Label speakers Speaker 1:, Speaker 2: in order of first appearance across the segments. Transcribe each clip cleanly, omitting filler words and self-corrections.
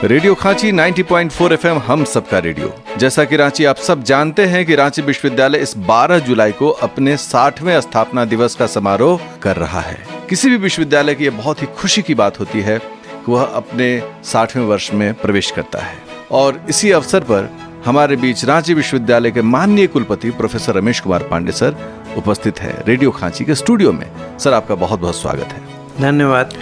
Speaker 1: Radio खांची 90.4 FM हम सबका radio. जैसा कि रांची आप सब जानते हैं कि रांची विश्वविद्यालय इस 12 जुलाई को अपने 60वें स्थापना दिवस का समारोह कर रहा है। किसी भी विश्वविद्यालय की यह बहुत ही खुशी की बात होती है कि वह अपने 60वें वर्ष में प्रवेश करता है। और इसी अवसर पर हमारे बीच रांची विश्वविद्यालय के माननीय कुलपति प्रोफेसर रमेश कुमार पांडे सर उपस्थित है रेडियो खांची के स्टूडियो में। सर, आपका बहुत बहुत स्वागत है।
Speaker 2: धन्यवाद।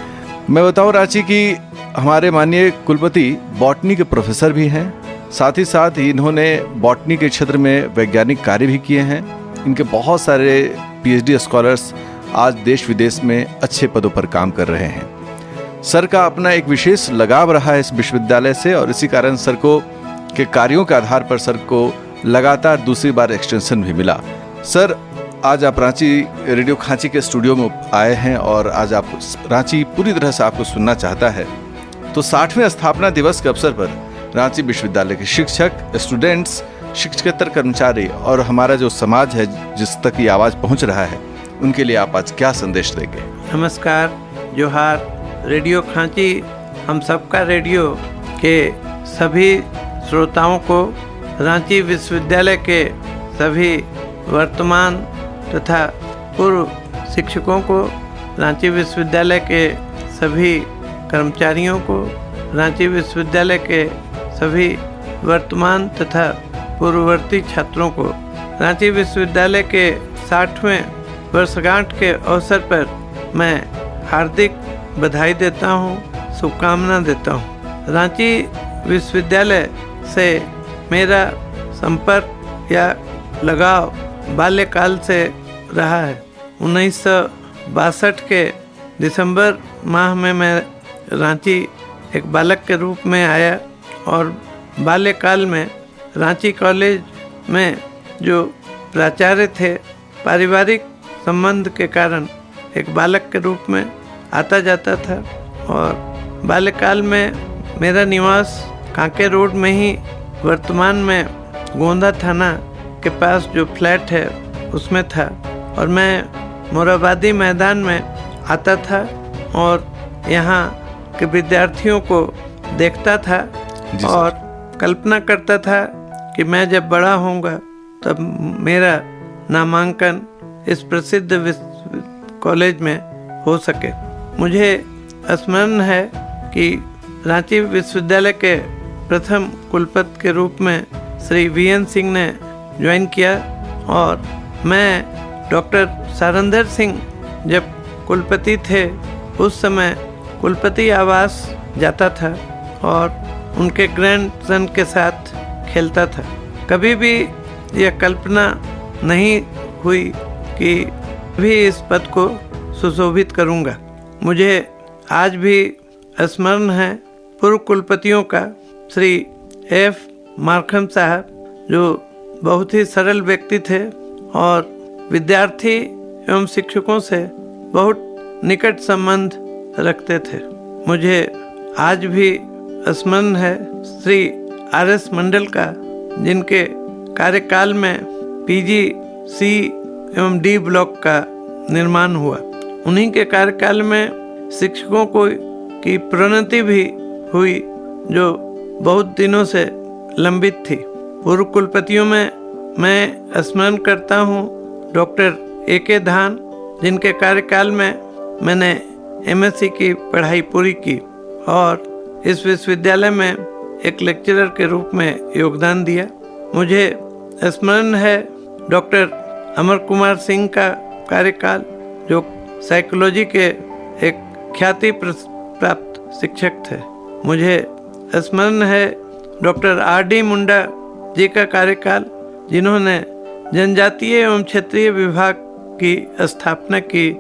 Speaker 1: मैं बताऊं रांची की हमारे माननीय कुलपति बॉटनी के प्रोफेसर भी हैं, साथ ही इन्होंने बॉटनी के क्षेत्र में वैज्ञानिक कार्य भी किए हैं। इनके बहुत सारे पीएचडी स्कॉलर्स आज देश विदेश में अच्छे पदों पर काम कर रहे हैं। सर का अपना एक विशेष लगाव रहा है इस विश्वविद्यालय से और इसी कारण सर को के कार्यों के आधार पर सर को लगातार दूसरी बार एक्सटेंशन भी मिला। सर, आज आप रांची रेडियो खांची के स्टूडियो में आए हैं और आज आप रांची पूरी तरह से आपको सुनना चाहता है। तो 60वें स्थापना दिवस के अवसर पर रांची विश्वविद्यालय के शिक्षक, स्टूडेंट्स, शिक्षकेतर कर्मचारी और हमारा जो समाज है जिस तक ये आवाज़ पहुंच रहा है, उनके लिए आप आज क्या संदेश देंगे?
Speaker 2: नमस्कार, जोहार। रेडियो खांची हम सबका रेडियो के सभी श्रोताओं को, रांची विश्वविद्यालय के सभी वर्तमान तथा पूर्व शिक्षकों को, रांची विश्वविद्यालय के सभी कर्मचारियों को, रांची विश्वविद्यालय के सभी वर्तमान तथा पूर्ववर्ती छात्रों को रांची विश्वविद्यालय के 60वें वर्षगांठ के अवसर पर मैं हार्दिक बधाई देता हूँ, शुभकामना देता हूँ। रांची विश्वविद्यालय से मेरा संपर्क या लगाव बाल्यकाल से रहा है। 1962 के दिसंबर माह में मैं रांची एक बालक के रूप में आया और बाल्यकाल में रांची कॉलेज में जो प्राचार्य थे, पारिवारिक संबंध के कारण एक बालक के रूप में आता जाता था और बाल्यकाल में मेरा निवास कांके रोड में ही वर्तमान में गोंदा थाना के पास जो फ्लैट है उसमें था और मैं मोराबादी मैदान में आता था और यहाँ के विद्यार्थियों को देखता था और कल्पना करता था कि मैं जब बड़ा होऊंगा तब मेरा नामांकन इस प्रसिद्ध कॉलेज में हो सके। मुझे स्मरण है कि रांची विश्वविद्यालय के प्रथम कुलपति के रूप में श्री वीएन सिंह ने ज्वाइन किया और मैं डॉक्टर सारंदर सिंह जब कुलपति थे उस समय कुलपति आवास जाता था और उनके ग्रैंडसन के साथ खेलता था। कभी भी यह कल्पना नहीं हुई कि भी इस पद को सुशोभित करूंगा। मुझे आज भी स्मरण है पूर्व कुलपतियों का, श्री एफ मार्खम साहब, जो बहुत ही सरल व्यक्ति थे और विद्यार्थी एवं शिक्षकों से बहुत निकट संबंध रखते थे। मुझे आज भी स्मरण है श्री आर.एस. मंडल का, जिनके कार्यकाल में पीजी सी एवं डी ब्लॉक का निर्माण हुआ। उन्हीं के कार्यकाल में शिक्षकों को की प्रोन्नति भी हुई जो बहुत दिनों से लंबित थी। पूर्व कुलपतियों में मैं स्मरण करता हूँ डॉक्टर ए.के. धान, जिनके कार्यकाल में मैंने एमएससी की पढ़ाई पूरी की और इस विश्वविद्यालय में एक लेक्चरर के रूप में योगदान दिया। मुझे स्मरण है डॉक्टर अमर कुमार सिंह का कार्यकाल, जो साइकोलॉजी के एक ख्याति प्राप्त शिक्षक थे। मुझे स्मरण है डॉक्टर आर.डी. मुंडा जी का कार्यकाल, जिन्होंने जनजातीय एवं क्षेत्रीय विभाग की स्थापना की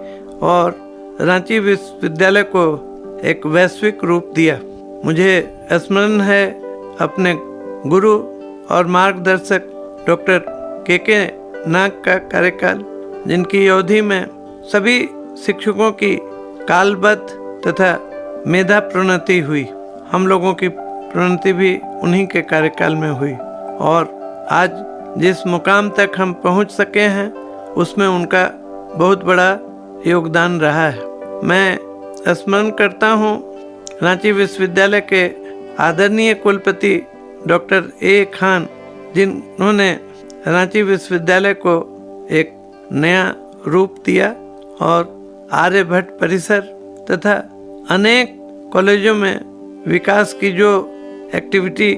Speaker 2: और रांची विश्वविद्यालय को एक वैश्विक रूप दिया। मुझे स्मरण है अपने गुरु और मार्गदर्शक डॉक्टर के नाग का कार्यकाल, जिनकी अवधि में सभी शिक्षकों की कालबद्ध तथा मेधा प्रोन्नति हुई। हम लोगों की प्रोन्नति भी उन्हीं के कार्यकाल में हुई और आज जिस मुकाम तक हम पहुंच सके हैं उसमें उनका बहुत बड़ा योगदान रहा है। मैं स्मरण करता हूँ रांची विश्वविद्यालय के आदरणीय कुलपति डॉक्टर ए खान, जिन्होंने रांची विश्वविद्यालय को एक नया रूप दिया और आर्यभट्ट परिसर तथा अनेक कॉलेजों में विकास की जो एक्टिविटी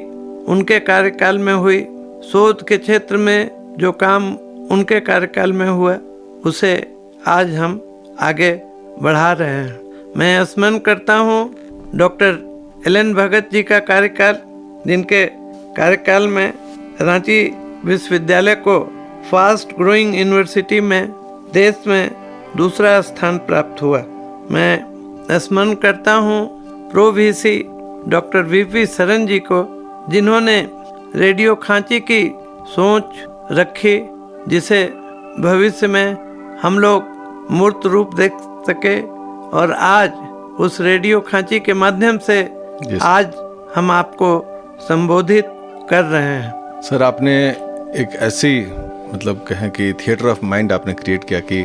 Speaker 2: उनके कार्यकाल में हुई, शोध के क्षेत्र में जो काम उनके कार्यकाल में हुआ, उसे आज हम आगे बढ़ा रहे हैं। मैं स्मरण करता हूँ डॉक्टर एल.एन. भगत जी का कार्यकाल, जिनके कार्यकाल में रांची विश्वविद्यालय को फास्ट ग्रोइंग यूनिवर्सिटी में देश में दूसरा स्थान प्राप्त हुआ। मैं स्मरण करता हूँ pro VC doctor VP. Saran ji को, जिन्होंने रेडियो खांची की सोच रखी, जिसे भविष्य में हम लोग मूर्त रूप देख सके और आज उस रेडियो खांची के माध्यम से आज हम आपको संबोधित कर रहे हैं।
Speaker 1: सर, आपने एक ऐसी मतलब कहें कि थिएटर ऑफ माइंड आपने क्रिएट किया कि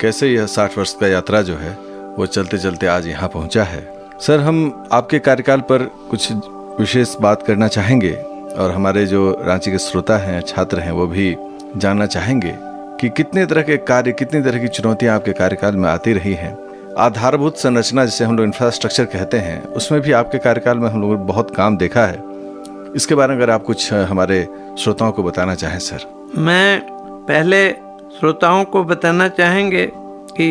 Speaker 1: कैसे यह 60 वर्ष का यात्रा जो है वो चलते चलते आज यहाँ पहुँचा है। सर, हम आपके कार्यकाल पर कुछ विशेष बात करना चाहेंगे और हमारे जो रांची के श्रोता हैं, छात्र हैं, वो भी जानना चाहेंगे कि कितने तरह के कार्य, कितनी तरह की चुनौतियाँ आपके कार्यकाल में आती रही हैं। आधारभूत संरचना जिसे हम लोग इंफ्रास्ट्रक्चर कहते हैं, उसमें भी आपके कार्यकाल में हम लोगों ने बहुत काम देखा है। इसके बारे में अगर आप कुछ हमारे श्रोताओं को बताना चाहें सर।
Speaker 2: मैं पहले श्रोताओं को बताना चाहेंगे कि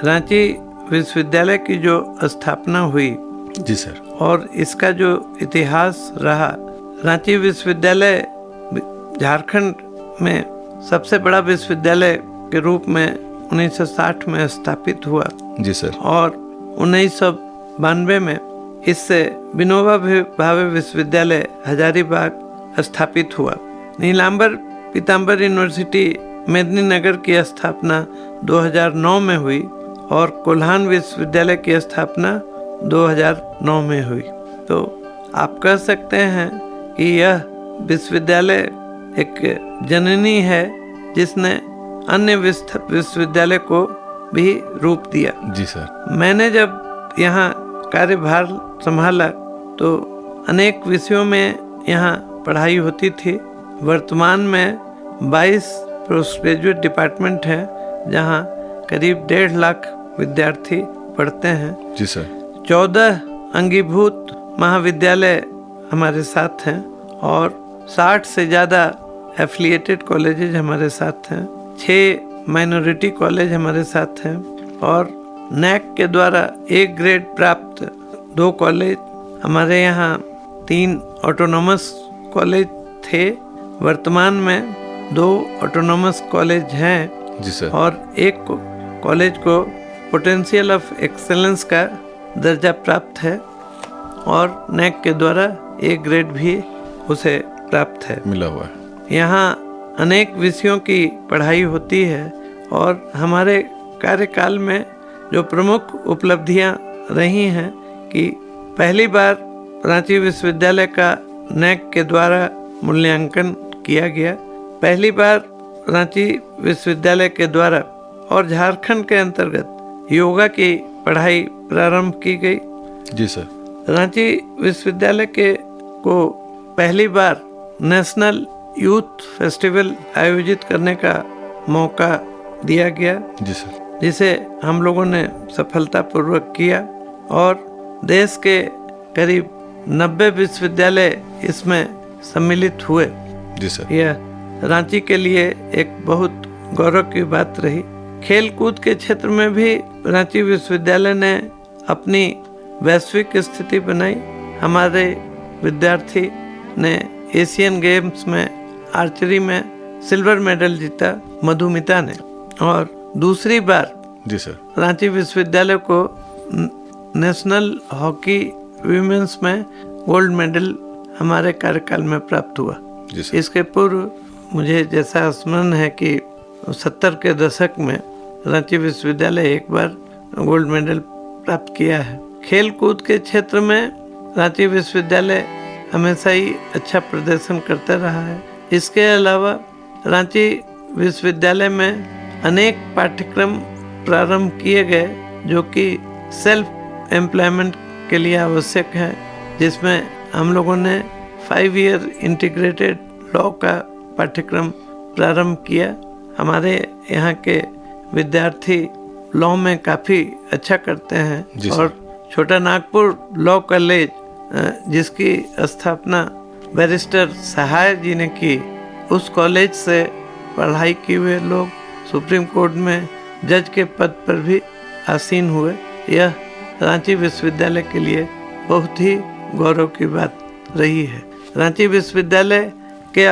Speaker 2: रांची विश्वविद्यालय की जो स्थापना हुई
Speaker 1: जी सर, और
Speaker 2: इसका जो इतिहास रहा, रांची विश्वविद्यालय झारखंड में सबसे बड़ा विश्वविद्यालय के रूप में 1960 में स्थापित हुआ
Speaker 1: जी सर, और
Speaker 2: 1992 में इससे विनोबा भावे विश्वविद्यालय हजारीबाग स्थापित हुआ। नीलांबर पीताम्बर यूनिवर्सिटी मेदिनीनगर की स्थापना 2009 में हुई और कोल्हान विश्वविद्यालय की स्थापना 2009 में हुई। तो आप कह सकते हैं कि यह विश्वविद्यालय एक जननी है जिसने अन्य विश्वविद्यालय को भी रूप दिया।
Speaker 1: जी सर।
Speaker 2: मैंने जब यहाँ कार्यभार संभाला तो अनेक विषयों में यहाँ पढ़ाई होती थी। वर्तमान में 22 पोस्ट ग्रेजुएट डिपार्टमेंट है जहाँ करीब 1.5 लाख विद्यार्थी पढ़ते हैं।
Speaker 1: जी सर।
Speaker 2: 14 अंगीभूत महाविद्यालय हमारे साथ हैं और 60 से ज़्यादा एफिलिएटेड कॉलेजेज हमारे साथ हैं। 6 माइनॉरिटी कॉलेज हमारे साथ हैं और नैक के द्वारा A ग्रेड प्राप्त 2 कॉलेज। हमारे यहाँ 3 ऑटोनॉमस कॉलेज थे, वर्तमान में 2 ऑटोनॉमस कॉलेज हैं।
Speaker 1: जी सर।
Speaker 2: और एक कॉलेज को पोटेंशियल ऑफ एक्सेलेंस का दर्जा प्राप्त है और नैक के द्वारा A ग्रेड भी उसे प्राप्त है,
Speaker 1: मिला हुआ है।
Speaker 2: यहाँ अनेक विषयों की पढ़ाई होती है और हमारे कार्यकाल में जो प्रमुख उपलब्धियाँ रही हैं कि पहली बार रांची विश्वविद्यालय का नैक के द्वारा मूल्यांकन किया गया। पहली बार रांची विश्वविद्यालय के द्वारा और झारखंड के अंतर्गत योगा की पढ़ाई प्रारंभ की गई।
Speaker 1: जी सर।
Speaker 2: रांची विश्वविद्यालय को पहली बार नेशनल यूथ फेस्टिवल आयोजित करने का मौका दिया गया।
Speaker 1: जी सर।
Speaker 2: जिसे हम लोगों ने सफलतापूर्वक किया और देश के करीब 90 विश्वविद्यालय इसमें सम्मिलित हुए।
Speaker 1: जी सर।
Speaker 2: यह रांची के लिए एक बहुत गौरव की बात रही। खेल कूद के क्षेत्र में भी रांची विश्वविद्यालय ने अपनी वैश्विक स्थिति बनाई। हमारे विद्यार्थी ने एशियन गेम्स में आर्चरी में सिल्वर मेडल जीता, मधुमिता ने, और दूसरी बार
Speaker 1: जी सर
Speaker 2: रांची विश्वविद्यालय को नेशनल हॉकी वीमेंस में गोल्ड मेडल हमारे कार्यकाल में प्राप्त हुआ।
Speaker 1: जी सर।
Speaker 2: इसके पूर्व मुझे जैसा स्मरण है कि 70 के दशक में रांची विश्वविद्यालय एक बार गोल्ड मेडल प्राप्त किया है। खेल कूद के क्षेत्र में रांची विश्वविद्यालय हमेशा ही अच्छा प्रदर्शन करता रहा है। इसके अलावा रांची विश्वविद्यालय में अनेक पाठ्यक्रम प्रारंभ किए गए जो कि सेल्फ एम्प्लॉयमेंट के लिए आवश्यक है, जिसमें हम लोगों ने 5 ईयर इंटीग्रेटेड लॉ का पाठ्यक्रम प्रारंभ किया। हमारे यहाँ के विद्यार्थी लॉ में काफ़ी अच्छा करते हैं और छोटा नागपुर लॉ कॉलेज जिसकी स्थापना बैरिस्टर सहाय जी ने की, उस कॉलेज से पढ़ाई किए हुए लोग सुप्रीम कोर्ट में जज के पद पर भी आसीन हुए। यह रांची विश्वविद्यालय के लिए बहुत ही गौरव की बात रही है। रांची विश्वविद्यालय के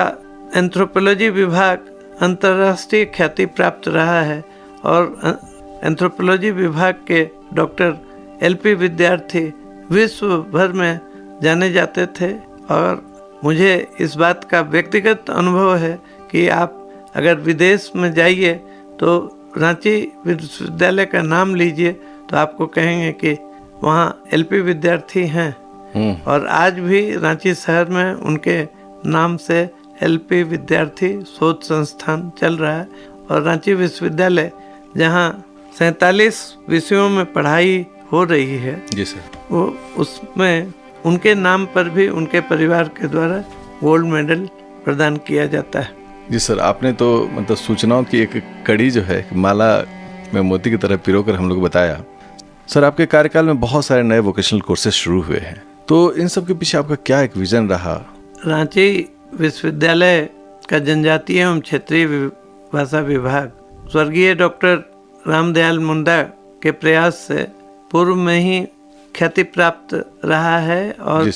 Speaker 2: एंथ्रोपोलॉजी विभाग अंतर्राष्ट्रीय ख्याति प्राप्त रहा है और एंथ्रोपोलॉजी विभाग के डॉक्टर LP विद्यार्थी विश्व भर में जाने जाते थे और मुझे इस बात का व्यक्तिगत अनुभव है कि आप अगर विदेश में जाइए तो रांची विश्वविद्यालय का नाम लीजिए तो आपको कहेंगे कि वहाँ LP विद्यार्थी हैं और आज भी रांची शहर में उनके नाम से LP विद्यार्थी शोध संस्थान चल रहा है। और रांची विश्वविद्यालय जहाँ 47 विषयों में पढ़ाई हो रही है
Speaker 1: जी सर,
Speaker 2: वो उसमें उनके नाम पर भी उनके परिवार के द्वारा गोल्ड मेडल प्रदान किया जाता है।
Speaker 1: जी सर, आपने तो मतलब सूचनाओं की एक कड़ी जो है माला में मोती की तरह पिरोकर हम लोग बताया। सर, आपके कार्यकाल में बहुत सारे नए वोकेशनल कोर्सेज शुरू हुए हैं, तो इन सब के पीछे आपका क्या एक विजन रहा?
Speaker 2: रांची विश्वविद्यालय का जनजातीय एवं क्षेत्रीय भाषा विभाग स्वर्गीय डॉक्टर रामदयाल मुंडा के प्रयास से पूर्व में ही ख्याति प्राप्त रहा है और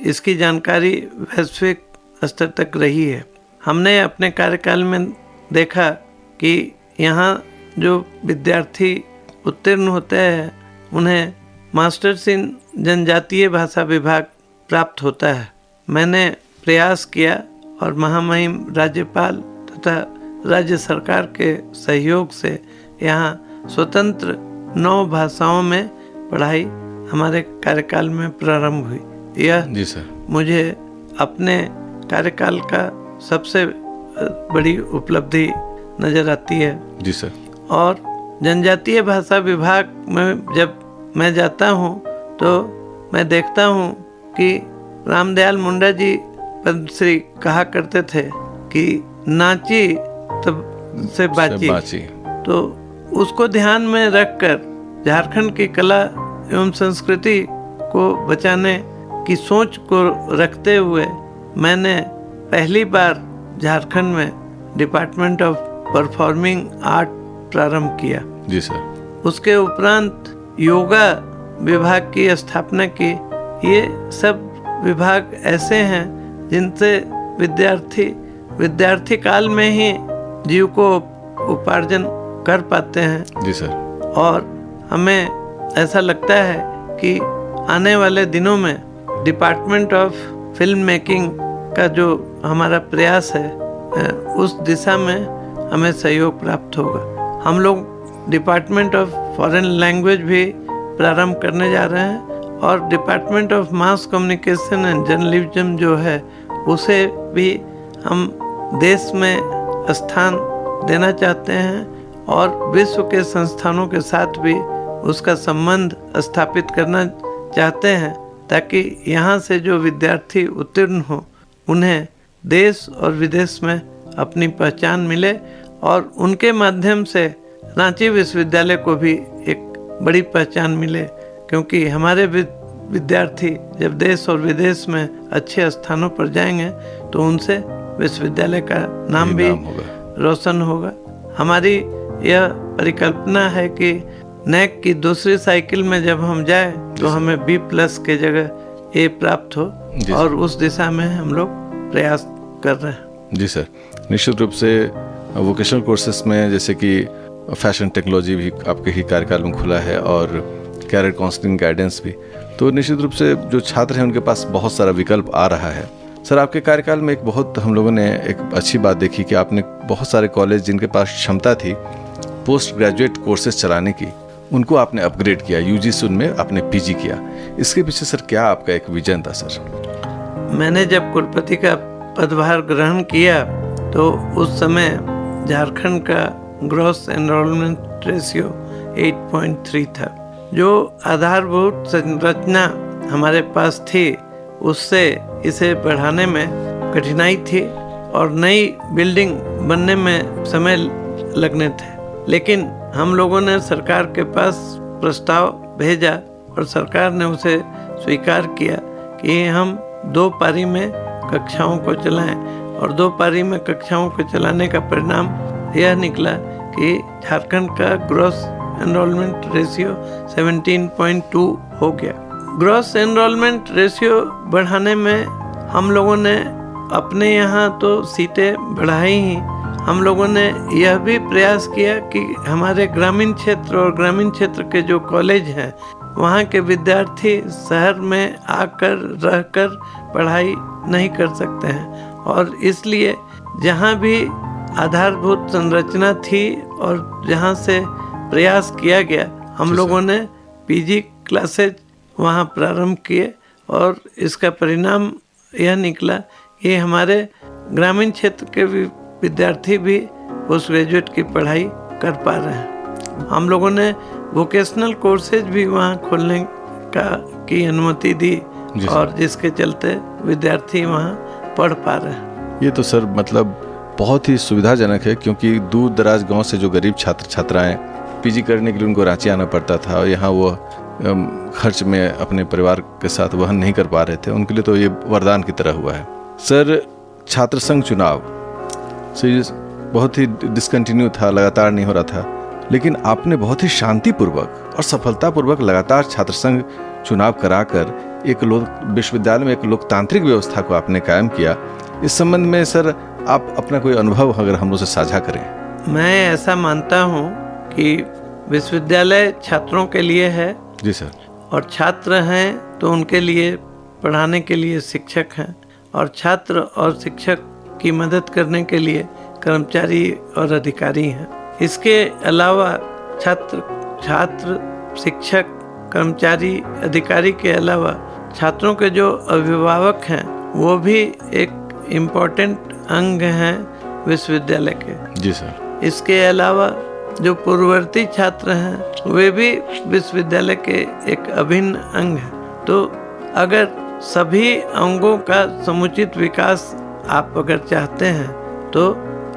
Speaker 2: इसकी जानकारी वैश्विक स्तर तक रही है। हमने अपने कार्यकाल में देखा कि यहाँ जो विद्यार्थी उत्तीर्ण होते हैं उन्हें मास्टर्स इन जनजातीय भाषा विभाग प्राप्त होता है। मैंने प्रयास किया और महामहिम राज्यपाल तथा राज्य सरकार के सहयोग से यहाँ स्वतंत्र 9 भाषाओं में पढ़ाई हमारे कार्यकाल में प्रारंभ हुई। यह
Speaker 1: जी सर,
Speaker 2: मुझे अपने कार्यकाल का सबसे बड़ी उपलब्धि नज़र आती है।
Speaker 1: जी सर। और
Speaker 2: जनजातीय भाषा विभाग में जब मैं जाता हूँ तो मैं देखता हूँ कि रामदयाल मुंडा जी पद्मश्री कहा करते थे कि नाची तब से बाची। तो उसको ध्यान में रखकर झारखंड की कला एवं संस्कृति को बचाने की सोच को रखते हुए मैंने पहली बार झारखंड में डिपार्टमेंट ऑफ परफॉर्मिंग आर्ट प्रारंभ किया।
Speaker 1: जी सर।
Speaker 2: उसके उपरांत योगा विभाग की स्थापना की। ये सब विभाग ऐसे हैं जिनसे विद्यार्थी काल में ही जीव को उपार्जन कर पाते हैं।
Speaker 1: जी सर। और
Speaker 2: हमें ऐसा लगता है कि आने वाले दिनों में डिपार्टमेंट ऑफ फिल्म मेकिंग का जो हमारा प्रयास है उस दिशा में हमें सहयोग प्राप्त होगा। हम लोग डिपार्टमेंट ऑफ फॉरेन लैंग्वेज भी प्रारंभ करने जा रहे हैं और department of mass communication and journalism जो है उसे भी हम देश में स्थान देना चाहते हैं और विश्व के संस्थानों के साथ भी उसका संबंध स्थापित करना चाहते हैं ताकि यहाँ से जो विद्यार्थी उत्तीर्ण हो उन्हें देश और विदेश में अपनी पहचान मिले और उनके माध्यम से रांची विश्वविद्यालय को भी एक बड़ी पहचान मिले, क्योंकि हमारे विद्यार्थी जब देश और विदेश में अच्छे स्थानों पर जाएंगे तो उनसे विश्वविद्यालय का नाम भी रोशन होगा। हमारी यह परिकल्पना है कि नेक की दूसरी साइकिल में जब हम जाए तो हमें B+ के जगह A प्राप्त हो और उस दिशा में हम लोग प्रयास कर रहे हैं।
Speaker 1: जी सर, निश्चित रूप से वोकेशनल कोर्सेस में जैसे कि फैशन टेक्नोलॉजी भी आपके ही कार्यकाल में खुला है और कैरियर काउंसलिंग गाइडेंस भी, तो निश्चित रूप से जो छात्र हैं उनके पास बहुत सारा विकल्प आ रहा है। सर, आपके कार्यकाल में एक बहुत हम लोगों ने एक अच्छी बात देखी कि आपने बहुत सारे कॉलेज जिनके पास क्षमता थी पोस्ट ग्रेजुएट कोर्सेज चलाने की, उनको आपने अपग्रेड किया, UGC उनमें आपने PG किया। इसके पीछे सर क्या आपका एक विजन था? सर,
Speaker 2: मैंने जब कुलपति का पदभार ग्रहण किया तो उस समय झारखंड का ग्रॉस एनरोलमेंट रेशियो 8.3 था। जो आधारभूत संरचना हमारे पास थी उससे इसे बढ़ाने में कठिनाई थी और नई बिल्डिंग बनने में समय लगने थे। लेकिन हम लोगों ने सरकार के पास प्रस्ताव भेजा और सरकार ने उसे स्वीकार किया कि हम 2 पारी में कक्षाओं को चलाएं, और 2 पारी में कक्षाओं को चलाने का परिणाम यह निकला कि झारखंड का ग्रॉस एनरोलमेंट रेशियो 17.2 हो गया। ग्रॉस एनरोलमेंट रेशियो बढ़ाने में हम लोगों ने अपने यहाँ तो सीटें बढ़ाई ही, हम लोगों ने यह भी प्रयास किया कि हमारे ग्रामीण क्षेत्र और ग्रामीण क्षेत्र के जो कॉलेज हैं वहाँ के विद्यार्थी शहर में आकर रहकर पढ़ाई नहीं कर सकते हैं, और इसलिए जहाँ भी आधारभूत संरचना थी और जहाँ से प्रयास किया गया, हम लोगों ने पीजी क्लासेज वहाँ प्रारंभ किए, और इसका परिणाम यह निकला कि हमारे ग्रामीण क्षेत्र के विद्यार्थी भी पोस्ट ग्रेजुएट की पढ़ाई कर पा रहे हैं। हम लोगों ने वोकेशनल कोर्सेज भी वहाँ खोलने की अनुमति दी, और जिसके चलते विद्यार्थी वहाँ पढ़ पा रहे हैं।
Speaker 1: ये तो सर मतलब बहुत ही सुविधाजनक है, क्योंकि दूर दराज गांव से जो गरीब छात्र छात्राएं पीजी करने के लिए उनको रांची आना पड़ता था, और यहाँ वो खर्च में अपने परिवार के साथ वहन नहीं कर पा रहे थे, उनके लिए तो ये वरदान की तरह हुआ है। सर, छात्र संघ चुनाव से बहुत ही डिसकंटिन्यू था, लगातार नहीं हो रहा था, लेकिन आपने बहुत ही शांतिपूर्वक और सफलतापूर्वक लगातार छात्र संघ चुनाव कराकर एक विश्वविद्यालय में एक लोकतांत्रिक व्यवस्था को आपने कायम किया। इस संबंध में सर आप अपना कोई अनुभव अगर हम लोग से साझा करें।
Speaker 2: मैं ऐसा मानता हूँ कि विश्वविद्यालय छात्रों के लिए है।
Speaker 1: जी सर।
Speaker 2: और छात्र हैं तो उनके लिए पढ़ाने के लिए शिक्षक हैं, और छात्र और शिक्षक की मदद करने के लिए कर्मचारी और अधिकारी हैं। इसके अलावा छात्र शिक्षक कर्मचारी अधिकारी के अलावा छात्रों के जो अभिभावक हैं वो भी एक इम्पोर्टेंट अंग हैं विश्वविद्यालय के।
Speaker 1: जी सर।
Speaker 2: इसके अलावा जो पूर्ववर्ती छात्र हैं वे भी विश्वविद्यालय के एक अभिन्न अंग हैं। तो अगर सभी अंगों का समुचित विकास आप अगर चाहते हैं तो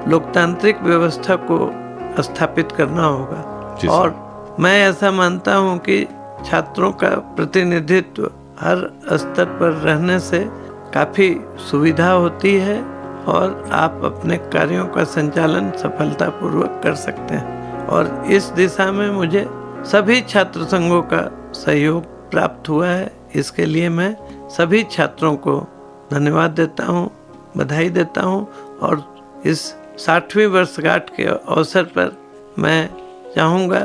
Speaker 2: लोकतांत्रिक व्यवस्था को स्थापित करना होगा। और मैं ऐसा मानता हूं कि छात्रों का प्रतिनिधित्व हर स्तर पर रहने से काफ़ी सुविधा होती है और आप अपने कार्यों का संचालन सफलतापूर्वक कर सकते हैं। और इस दिशा में मुझे सभी छात्र संघों का सहयोग प्राप्त हुआ है। इसके लिए मैं सभी छात्रों को धन्यवाद देता हूँ, बधाई देता हूँ। और इस 60वीं वर्षगांठ के अवसर पर मैं चाहूँगा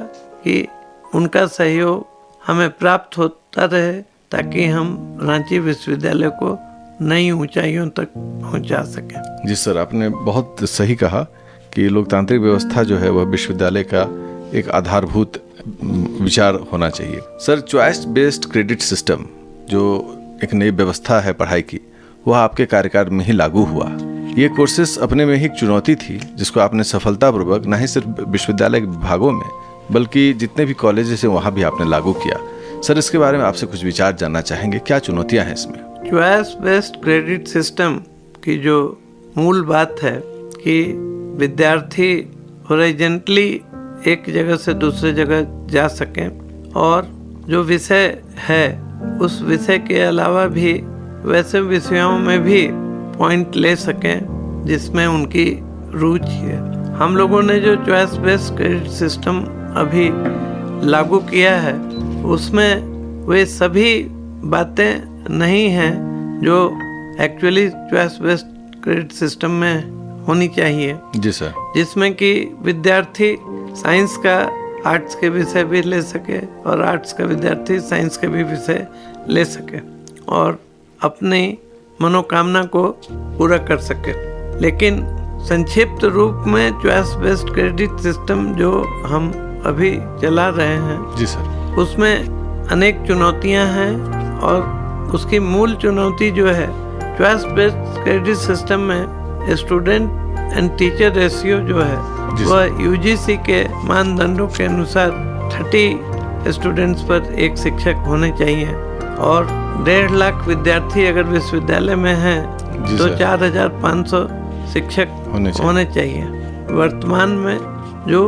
Speaker 2: कि उनका सहयोग हमें प्राप्त होता रहे ताकि हम रांची विश्वविद्यालय को नई ऊंचाइयों तक पहुंचा सकें।
Speaker 1: जी सर, आपने बहुत सही कहा कि लोकतांत्रिक व्यवस्था जो है वह विश्वविद्यालय का एक आधारभूत विचार होना चाहिए। Sir, choice based credit system जो एक नई व्यवस्था है पढ़ाई की, वह आपके कार्यकाल में ही लागू हुआ। ये कोर्सेस अपने में ही एक चुनौती थी जिसको आपने सफलतापूर्वक न ही सिर्फ विश्वविद्यालय के विभागों में बल्कि जितने भी कॉलेजेस हैं वहाँ भी आपने लागू किया। सर, इसके बारे में आपसे कुछ विचार जानना चाहेंगे, क्या चुनौतियाँ हैं इसमें?
Speaker 2: चॉइस बेस्ड क्रेडिट सिस्टम की जो मूल बात है कि विद्यार्थी हॉरिजॉन्टली एक जगह से दूसरे जगह जा सकें और जो विषय है उस विषय के अलावा भी वैसे विषयों में भी पॉइंट ले सकें जिसमें उनकी रुचि है। हम लोगों ने जो चॉइस बेस्ड क्रेडिट सिस्टम अभी लागू किया है उसमें वे सभी बातें नहीं हैं जो actually choice based credit system में होनी चाहिए।
Speaker 1: जी सर।
Speaker 2: जिसमें कि विद्यार्थी साइंस का आर्ट्स के विषय भी ले सके और आर्ट्स का विद्यार्थी साइंस के भी विषय ले सके और अपनी मनोकामना को पूरा कर सके। लेकिन संक्षिप्त रूप में चॉइस बेस्ड क्रेडिट सिस्टम जो हम अभी चला रहे हैं,
Speaker 1: जी सर,
Speaker 2: उसमें अनेक चुनौतियां हैं और उसकी मूल चुनौती जो है चॉइस बेस्ड क्रेडिट सिस्टम में स्टूडेंट एंड टीचर रेशियो जो है वह यूजीसी के मानदंडों के अनुसार 30 स्टूडेंट्स पर एक शिक्षक होने चाहिए और 1.5 लाख विद्यार्थी अगर विश्वविद्यालय में हैं
Speaker 1: जी
Speaker 2: तो
Speaker 1: सर।
Speaker 2: 4,500 शिक्षक होने चाहिए। वर्तमान में जो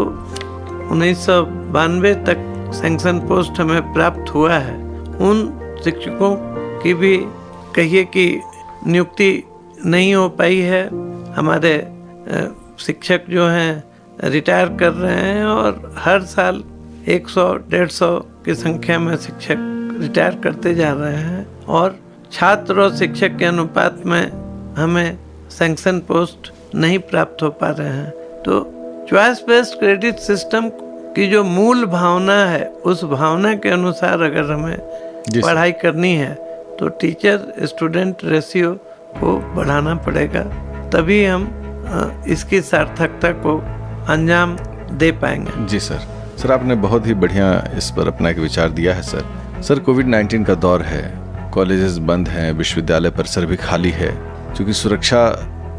Speaker 2: 1992 तक सैंक्शन पोस्ट हमें प्राप्त हुआ है, उन शिक्षकों की भी कहिए कि नियुक्ति नहीं हो पाई है। हमारे शिक्षक जो हैं रिटायर कर रहे हैं और हर साल 100-150 की संख्या में शिक्षक रिटायर करते जा रहे हैं और छात्र और शिक्षक के अनुपात में हमें सैंक्शन पोस्ट नहीं प्राप्त हो पा रहे हैं। तो चॉइस बेस्ड क्रेडिट सिस्टम की जो मूल भावना है, उस भावना के अनुसार अगर हमें पढ़ाई करनी है तो टीचर स्टूडेंट रेशियो को बढ़ाना पड़ेगा, तभी हम इसकी सार्थकता को अंजाम दे पाएंगे।
Speaker 1: जी सर। सर आपने बहुत ही बढ़िया इस पर अपना एक विचार दिया है सर। सर कोविड-19 का दौर है, कॉलेजेस बंद हैं, विश्वविद्यालय परिसर भी खाली है, क्योंकि सुरक्षा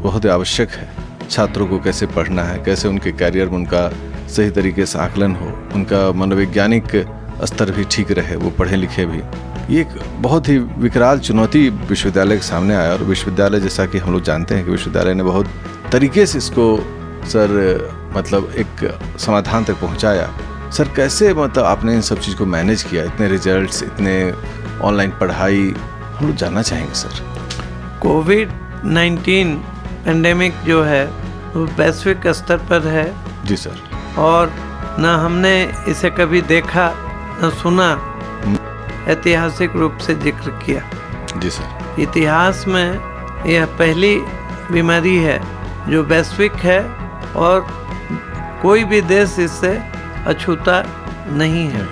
Speaker 1: बहुत ही आवश्यक है। छात्रों को कैसे पढ़ना है, कैसे उनके कैरियर में उनका सही तरीके से आकलन हो, उनका मनोवैज्ञानिक स्तर भी ठीक रहे, वो पढ़े लिखे भी। ये एक बहुत ही विकराल चुनौती विश्वविद्यालय के सामने आया और विश्वविद्यालय, जैसा कि हम लोग जानते हैं कि विश्वविद्यालय ने बहुत तरीके से इसको सर मतलब एक समाधान तक पहुंचाया। सर कैसे मतलब आपने इन सब चीज़ को मैनेज किया, इतने रिजल्ट्स, इतने ऑनलाइन पढ़ाई, हम लोग जानना चाहेंगे सर।
Speaker 2: कोविड-19 पेंडेमिक जो है वो वैश्विक स्तर पर है।
Speaker 1: जी सर।
Speaker 2: और न हमने इसे कभी देखा न सुना, ऐतिहासिक रूप से जिक्र किया।
Speaker 1: जी सर।
Speaker 2: इतिहास में यह पहली बीमारी है जो वैश्विक है और कोई भी देश इससे अछूता नहीं है।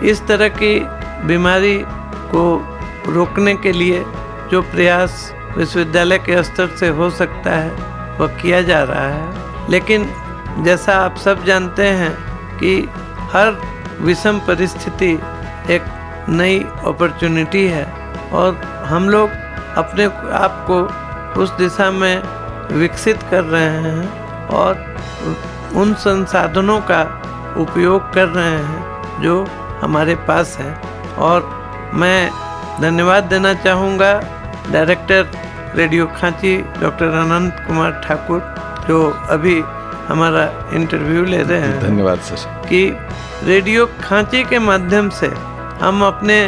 Speaker 2: इस तरह की बीमारी को रोकने के लिए जो प्रयास विश्वविद्यालय के स्तर से हो सकता है वह किया जा रहा है, लेकिन जैसा आप सब जानते हैं कि हर विषम परिस्थिति एक नई अपॉर्चुनिटी है और हम लोग अपने आप को उस दिशा में विकसित कर रहे हैं और उन संसाधनों का उपयोग कर रहे हैं जो हमारे पास हैं। और मैं धन्यवाद देना चाहूँगा डायरेक्टर रेडियो खांची डॉक्टर अनंत कुमार ठाकुर, जो अभी हमारा इंटरव्यू ले रहे हैं।
Speaker 1: धन्यवाद सर।
Speaker 2: कि रेडियो खांची के माध्यम से हम अपने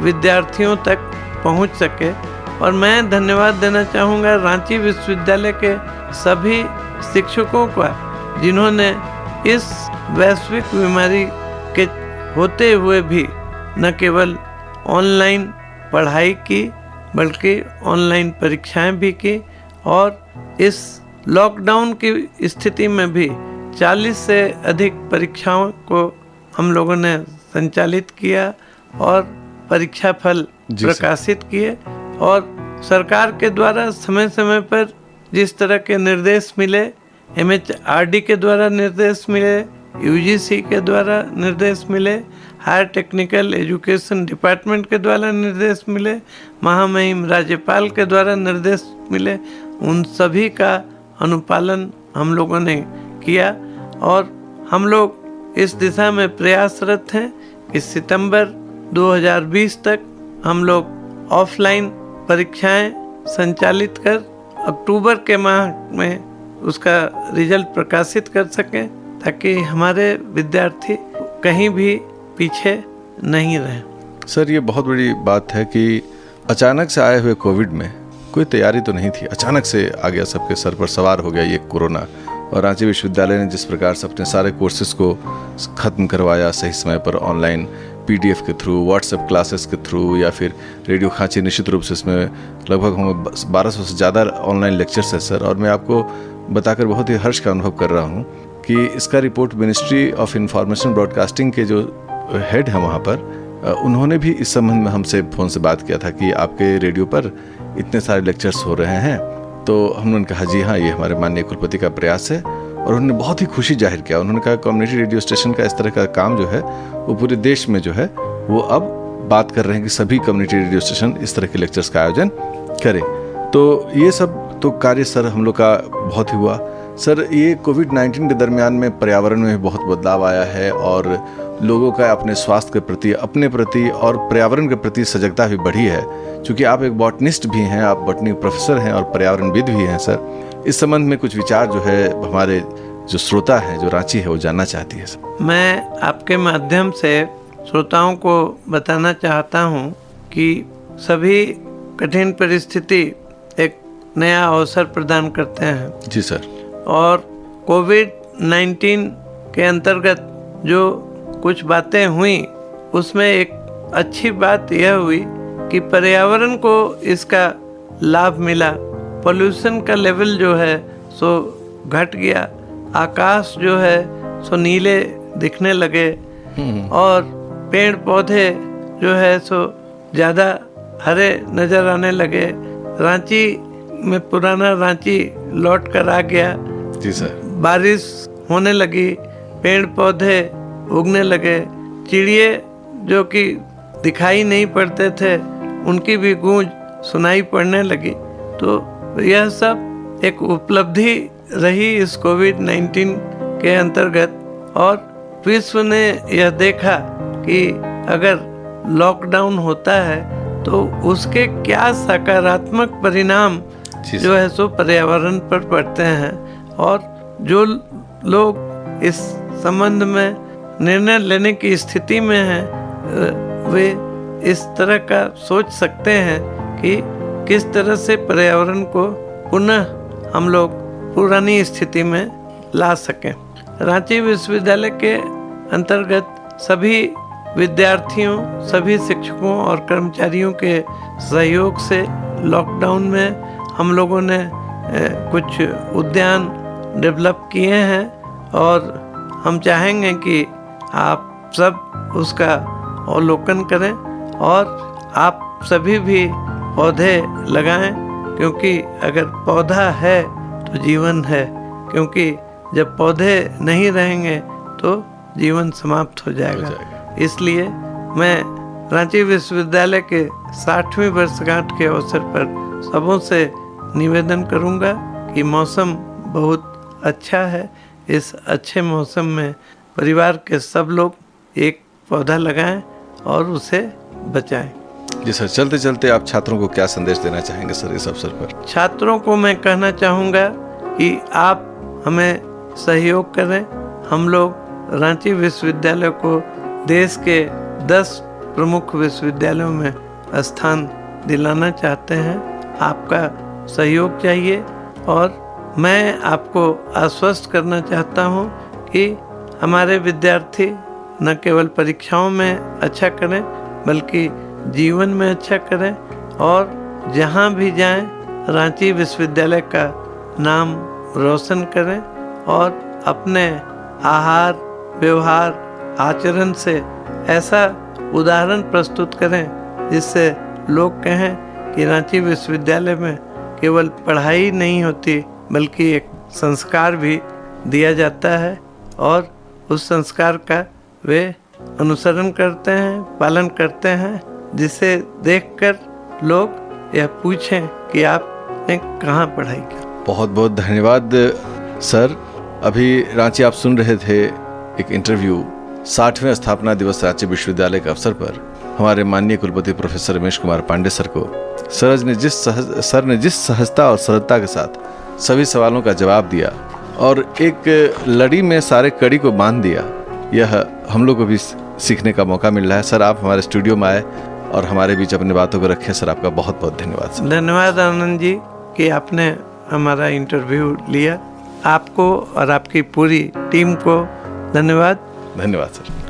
Speaker 2: विद्यार्थियों तक पहुंच सके। और मैं धन्यवाद देना चाहूँगा रांची विश्वविद्यालय के सभी शिक्षकों का, जिन्होंने इस वैश्विक बीमारी के होते हुए भी न केवल ऑनलाइन पढ़ाई की बल्कि ऑनलाइन परीक्षाएं भी की और इस लॉकडाउन की स्थिति में भी 40 से अधिक परीक्षाओं को हम लोगों ने संचालित किया और परीक्षा फल प्रकाशित किए। और सरकार के द्वारा समय समय पर जिस तरह के निर्देश मिले, MHRD के द्वारा निर्देश मिले, UGC के द्वारा निर्देश मिले, हायर टेक्निकल एजुकेशन डिपार्टमेंट के द्वारा निर्देश मिले, महामहिम राज्यपाल के द्वारा निर्देश मिले, उन सभी का अनुपालन हम लोगों ने किया। और हम लोग इस दिशा में प्रयासरत हैं कि सितंबर 2020 तक हम लोग ऑफलाइन परीक्षाएं संचालित कर अक्टूबर के माह में उसका रिजल्ट प्रकाशित कर सकें, ताकि हमारे विद्यार्थी कहीं भी पीछे नहीं रहें।
Speaker 1: सर ये बहुत बड़ी बात है कि अचानक से आए हुए कोविड में कोई तैयारी तो नहीं थी, अचानक से आ गया, सबके सर पर सवार हो गया ये कोरोना। और रांची विश्वविद्यालय ने जिस प्रकार से अपने सारे कोर्सेज को ख़त्म करवाया सही समय पर, ऑनलाइन PDF के थ्रू, व्हाट्सएप क्लासेस के थ्रू, या फिर रेडियो खांची, निश्चित रूप से इसमें लगभग हम 1200 से ज़्यादा ऑनलाइन लेक्चर्स हैं सर। और मैं आपको बताकर बहुत ही हर्ष का अनुभव कर रहा हूँ कि इसका report ministry of information broadcasting के जो हेड हैं वहाँ पर, उन्होंने भी इस संबंध में हमसे फ़ोन से बात किया था कि आपके रेडियो पर इतने सारे लेक्चर्स हो रहे हैं। तो हमने कहा जी हाँ, ये हमारे माननीय कुलपति का प्रयास है। और उन्होंने बहुत ही खुशी जाहिर किया। उन्होंने कहा कम्युनिटी रेडियो स्टेशन का इस तरह का काम जो है वो पूरे देश में जो है वो अब बात कर रहे हैं कि सभी कम्युनिटी रेडियो स्टेशन इस तरह के लेक्चर्स का आयोजन करें। तो ये सब तो कार्य सर हम लोग का बहुत ही हुआ। सर ये कोविड-19 के दरमियान में पर्यावरण में बहुत बदलाव आया है और लोगों का अपने स्वास्थ्य के प्रति, अपने प्रति और पर्यावरण के प्रति सजगता भी बढ़ी है। क्योंकि आप एक बॉटनिस्ट भी हैं, आप बॉटनी प्रोफेसर हैं और पर्यावरणविद भी हैं सर। इस संबंध में कुछ विचार जो है हमारे जो श्रोता हैं, जो रांची है, वो जानना चाहती है सर।
Speaker 2: मैं आपके माध्यम से श्रोताओं को बताना चाहता हूँ कि सभी कठिन परिस्थिति एक नया अवसर प्रदान करते हैं।
Speaker 1: जी सर। और
Speaker 2: कोविड-19 के अंतर्गत जो कुछ बातें हुई उसमें एक अच्छी बात यह हुई कि पर्यावरण को इसका लाभ मिला। पोल्यूशन का लेवल जो है सो घट गया, आकाश जो है सो नीले दिखने लगे और पेड़ पौधे जो है सो ज़्यादा हरे नज़र आने लगे। रांची में पुराना रांची लौट कर आ गया।
Speaker 1: जी सर।
Speaker 2: बारिश होने लगी, पेड़ पौधे उगने लगे, चिड़िए जो कि दिखाई नहीं पड़ते थे उनकी भी गूंज सुनाई पड़ने लगी। तो यह सब एक उपलब्धि रही इस कोविड-19 के अंतर्गत। और विश्व ने यह देखा कि अगर लॉकडाउन होता है तो उसके क्या सकारात्मक परिणाम जो है सो पर्यावरण पर पड़ते हैं। और जो लोग इस संबंध में निर्णय लेने की स्थिति में हैं वे इस तरह का सोच सकते हैं कि किस तरह से पर्यावरण को पुनः हम लोग पुरानी स्थिति में ला सकें। रांची विश्वविद्यालय के अंतर्गत सभी विद्यार्थियों, सभी शिक्षकों और कर्मचारियों के सहयोग से लॉकडाउन में हम लोगों ने कुछ उद्यान डेवलप किए हैं और हम चाहेंगे कि आप सब उसका अवलोकन करें और आप सभी भी पौधे लगाएं, क्योंकि अगर पौधा है तो जीवन है। क्योंकि जब पौधे नहीं रहेंगे तो जीवन समाप्त हो जाएगा। इसलिए मैं रांची विश्वविद्यालय के 60वीं वर्षगांठ के अवसर पर सबों से निवेदन करूंगा कि मौसम बहुत अच्छा है। इस अच्छे मौसम में परिवार के सब लोग एक पौधा लगाएं और उसे बचाएं।
Speaker 1: जी सर, चलते चलते आप छात्रों को क्या संदेश देना चाहेंगे सर इस अवसर पर?
Speaker 2: छात्रों को मैं कहना चाहूँगा कि आप हमें सहयोग करें। हम लोग रांची विश्वविद्यालय को देश के 10 प्रमुख विश्वविद्यालयों में स्थान दिलाना चाहते हैं। आपका सहयोग चाहिए और मैं आपको आश्वस्त करना चाहता हूँ कि हमारे विद्यार्थी न केवल परीक्षाओं में अच्छा करें बल्कि जीवन में अच्छा करें और जहाँ भी जाएं रांची विश्वविद्यालय का नाम रोशन करें और अपने आहार, व्यवहार, आचरण से ऐसा उदाहरण प्रस्तुत करें जिससे लोग कहें कि रांची विश्वविद्यालय में केवल पढ़ाई नहीं होती बल्कि एक संस्कार भी दिया जाता है और उस संस्कार का वे अनुसरण करते हैं, पालन करते हैं, जिसे देखकर लोग यह पूछें कि आपने कहाँ पढ़ाई की।
Speaker 1: बहुत बहुत धन्यवाद सर। अभी रांची आप सुन रहे थे एक इंटरव्यू 60वें स्थापना दिवस रांची विश्वविद्यालय के अवसर पर हमारे माननीय कुलपति प्रोफेसर रमेश कुमार पांडे सर को। सर ने जिस सहजता और सरलता के साथ सभी सवालों का जवाब दिया और एक लड़ी में सारे कड़ी को बांध दिया, यह हम लोग को भी सीखने का मौका मिल रहा है। सर, आप हमारे स्टूडियो में आए और हमारे बीच अपनी बातों को रखे। सर, आपका बहुत बहुत धन्यवाद सर।
Speaker 2: धन्यवाद आनंद जी कि आपने हमारा इंटरव्यू लिया। आपको और आपकी पूरी टीम को धन्यवाद।
Speaker 1: धन्यवाद सर।